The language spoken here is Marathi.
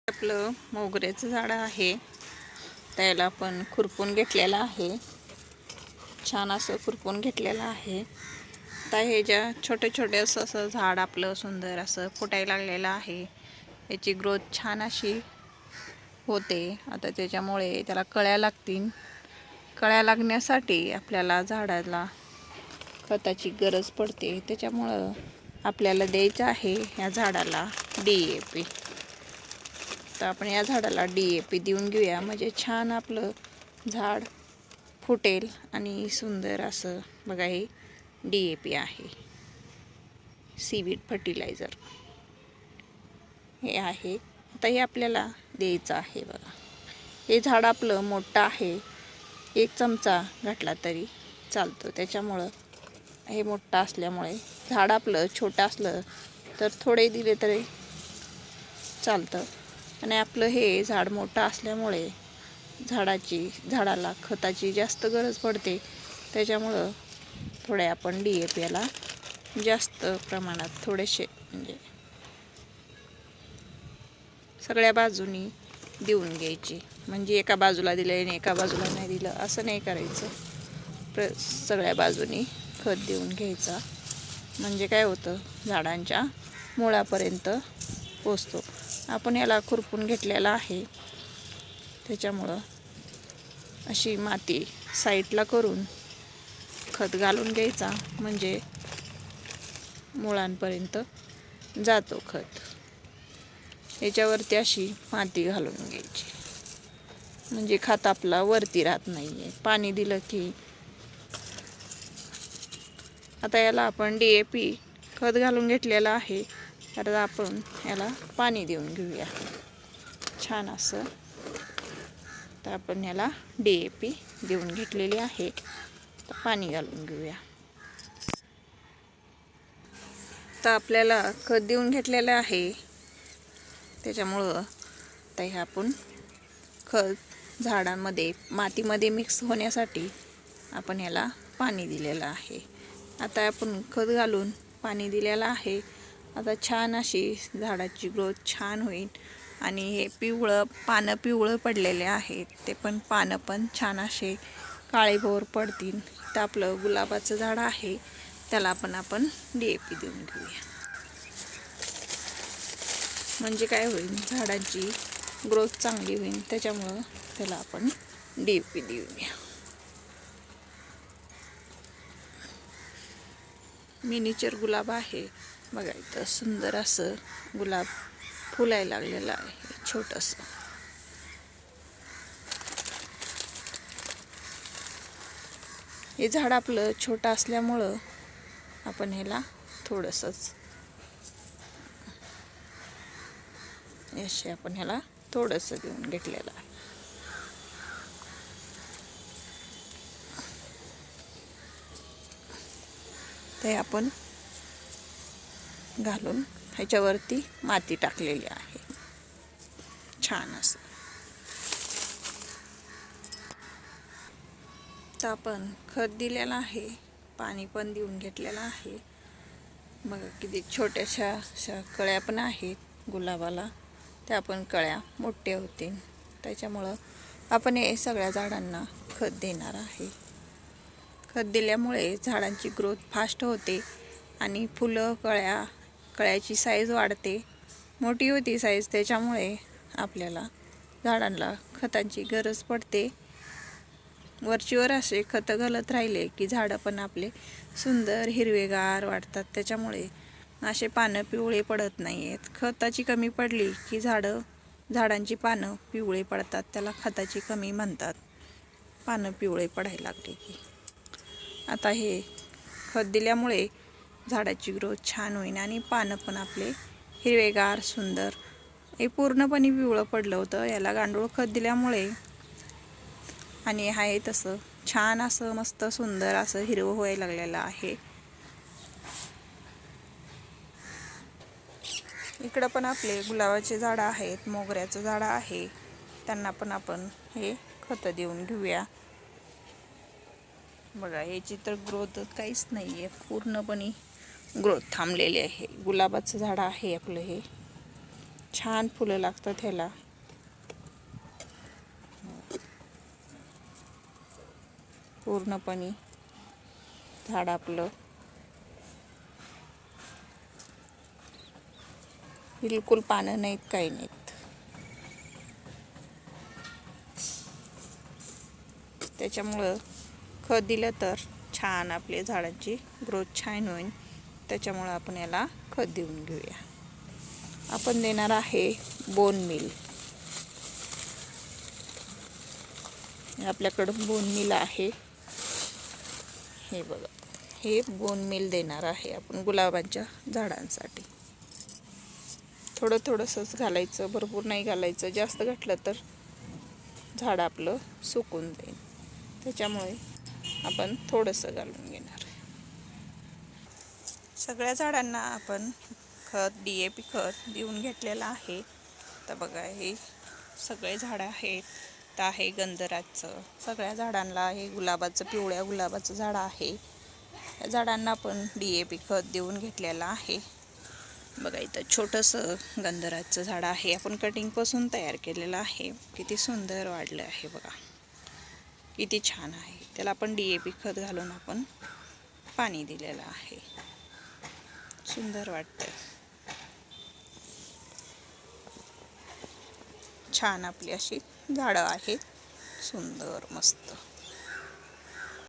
आपलं मोगऱ्याचं झाड आहे, त्याला आपण खुरपून घेतलेलं आहे. छान असं खुरपून घेतलेलं आहे. आता हे ज्या छोटे छोटे असं झाड आपलं सुंदर असं फुटायला लागलेलं आहे. याची ग्रोथ छान अशी होते. आता त्याच्यामुळे त्याला कळ्या लागतील. कळ्या लागण्यासाठी आपल्याला झाडाला खताची गरज पडते. त्याच्यामुळं आपल्याला द्यायचं आहे या झाडाला DAP. तर आपण या झाडाला DAP देऊन घेऊया, म्हणजे छान आपलं झाड फुटेल आणि सुंदर असं. बघा, हे DAP आहे, सीवीड फर्टिलायझर हे आहे. आता हे आपल्याला द्यायचं आहे. बघा, हे झाड आपलं मोठं आहे, 1 चमचा घातला तरी चालतो. त्याच्यामुळं हे मोठं असल्यामुळे झाड आपलं छोटं असलं तर थोडे दिले तरी चालतं. आणि आपलं हे झाड मोठं असल्यामुळे झाडाला खताची जास्त गरज पडते. त्याच्यामुळं थोडे आपण DAP याला जास्त प्रमाणात थोडेसे, म्हणजे सगळ्या बाजूनी देऊन घ्यायची. म्हणजे एका बाजूला दिलं आणि एका बाजूला नाही दिलं असं नाही करायचं. सगळ्या बाजूनी खत देऊन घ्यायचा. म्हणजे काय होतं, झाडांच्या मुळापर्यंत पोचतो. आपण याला खुरपून घेतलेला आहे, त्याच्यामुळं अशी माती साईडला करून खत घालून घ्यायचा. म्हणजे मुळांपर्यंत जातो खत. याच्यावरती अशी माती घालून घ्यायची, म्हणजे खत आपला वरती राहत नाही आहे. पाणी दिलं की. आता याला आपण DAP खत घालून घेतलेलं आहे, तर आपण याला पाणी देऊन घेऊया छान असं. तर आपण याला DAP देऊन घेतलेली आहे, तर पाणी घालून घेऊया. तर आपल्याला खत देऊन घेतलेलं आहे, त्याच्यामुळं आता हे आपण खत झाडांमध्ये मातीमध्ये मिक्स होण्यासाठी आपण याला पाणी दिलेलं आहे. आता आपण खत घालून पाणी दिलेलं आहे. आता छान अशी झाडाची ग्रोथ छान होईल. आणि हे पानं पिवळं पडलेले आहेत, ते पण पानं पण छान असे काळेभोर पडतील. तर आपलं गुलाबाचं झाड आहे, त्याला आपण DAP देऊन घेऊया. म्हणजे काय होईल, झाडाची ग्रोथ चांगली होईल. त्याच्यामुळं त्याला आपण DAP देऊया. मिनीचर गुलाब आहे, बघा इथं सुंदर असं गुलाब फुलायला लागलेलं आहे छोटंसं. हे झाड आपलं छोटं असल्यामुळं आपण ह्याला थोडंसंच आपण ह्याला थोडंसं देऊन घेतलेलं आहे. ते आपण घालून ह्याच्यावरती माती टाकलेली आहे छान असं. तर आपण खत दिलेलं आहे, पाणी पण देऊन घेतलेलं आहे. बघा किती छोट्याशा अशा कळ्या पण आहेत गुलाबाला. त्या पण कळ्या मोठ्या होतील. त्याच्यामुळं आपण हे सगळ्या झाडांना खत देणार आहे. खत दिल्यामुळे झाडांची ग्रोथ फास्ट होते आणि फुलं कळ्याची साईज वाढते, मोठी होती साईज. त्याच्यामुळे आपल्याला झाडांना खतांची गरज पडते. वरचीवर असे खतं घालत राहिले की झाडं पण आपले सुंदर हिरवेगार वाटतात. त्याच्यामुळे असे पानं पिवळे पडत नाही आहेत. खताची कमी पडली की झाडांची पानं पिवळे पडतात, त्याला खताची कमी म्हणतात. पानं पिवळे पडायला लागले की. आता हे खत दिल्यामुळे झाडाची ग्रोथ छान होईल आणि पानं पण आपले हिरवेगार सुंदर. हे पूर्णपणे पिवळं पडलं होतं, याला गांडूळ खत दिल्यामुळे आणि आहे तसं छान असं मस्त सुंदर असं हिरवं व्हायला लागलेलं आहे. इकडं पण आपले गुलाबाचे झाडं आहेत, मोगऱ्याचं झाड आहे, त्यांना पण आपण हे खत देऊन घेऊया. बघा, याची तर ग्रोथ काहीच नाही आहे, पूर्णपणे ग्रोथ थांबलेली आहे. गुलाबाचं झाड आहे आपलं हे. छान फुलं लागतात ह्याला. पूर्णपणे झाड आपलं बिलकुल पानं नाहीत, काही नाहीत. त्याच्यामुळं खत दिलं तर छान आपले झाडाची ग्रोथ छान होईल. त्याच्यामुळं आपण याला खत देऊन घेऊया. आपण देणार आहे बोन मील. आपल्याकडं बोन मील आहे, हे बघा. हे बोन मील देणार आहे आपण गुलाबांच्या झाडांसाठी. थोडं थोडंसंच घालायचं, भरपूर नाही घालायचं. जास्त घातलं तर झाड आपलं सुकून जाईल. त्याच्यामुळे आपण थोडंसं घालून घेणार. सगळ्या झाडांना आपण खत, DAP खत देऊन घेतलेलं आहे. तर बघा, हे सगळे झाडं आहेत. तर आहे गंधराचं. सगळ्या झाडांना हे गुलाबाचं, पिवळ्या गुलाबाचं झाड आहे. या झाडांना पण DAP खत देऊन घेतलेलं आहे. बघा, इथं छोटंसं गंधराचं झाड आहे. आपण कटिंगपासून तयार केलेलं आहे. किती सुंदर वाढलं आहे बघा, किती छान आहे. त्याला आपण DAP खत घालून आपण पाणी दिलेलं आहे. सुंदर वाटतंय. छान आपली अशी झाडं आहेत, सुंदर मस्त.